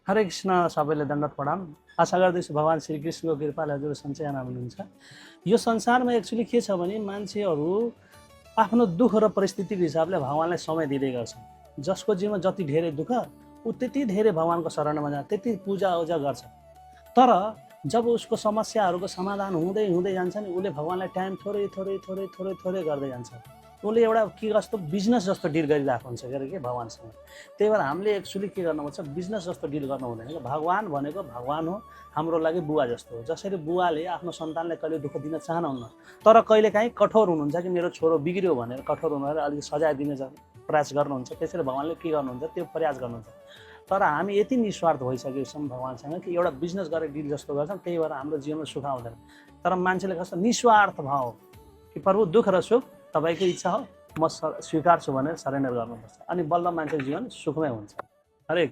हरे कृष्ण सबैले दण्डवत प्रणाम। आशा गर्दैछु भगवान् श्री कृष्णको कृपाले हजुर सन्चै आनन्द हुनुहुन्छ। यो संसारमा एक्चुअली के छ भने मान्छेहरू आफ्नो दुःख र परिस्थितिको हिसाबले भगवान्लाई समय दिँदै गर्छन्। जसको जीवनमा जति धेरै दुःख ऊ त्यति धेरै भगवान्को शरणमा जान्छ, त्यति पूजाआजा गर्छ। तर जब उसको समस्याहरूको समाधान हुँदै हुँदै जान्छ नि उसले भगवान्लाई टाइम थोरै थोरै थोरै थोरै थोरै गर्दै जान्छ। उसले एउटा के जस्तो बिजनेस जस्तो डिल गरिरहेको हुन्छ के भगवान्सँग। त्यही भएर हामीले एक्चुअली के गर्नुपर्छ, बिजनेस जस्तो डिल गर्नु हुँदैन क्या। भगवान् भनेको भगवान् हो, हाम्रो लागि बुवा जस्तो हो। जसरी बुवाले आफ्नो सन्तानलाई कहिले दुःख दिन चाहनुहुन्न, तर कहिलेकाहीँ कठोर हुनुहुन्छ कि मेरो छोरो बिग्रियो भनेर कठोर हुनुहुन्छ, अलिक सजाय दिने प्रयास गर्नुहुन्छ। त्यसरी भगवान्ले के गर्नुहुन्छ, त्यो प्रयास गर्नुहुन्छ। तर हामी यति निस्वार्थ भइसकेको छौँ भगवान्सँग कि एउटा बिजनेस गरेर डिल जस्तो गर्छौँ। त्यही भएर हाम्रो जीवनमा सुख आउँदैन। तर मान्छेले कस्तो निस्वार्थ भाव कि प्रभु दुःख र सुख तपाईँको इच्छा हो, म स्वीकार्छु भनेर सरेन्डर गर्नुपर्छ। अनि बल्ल मान्छेको जीवन सुखमै हुन्छ। हरेक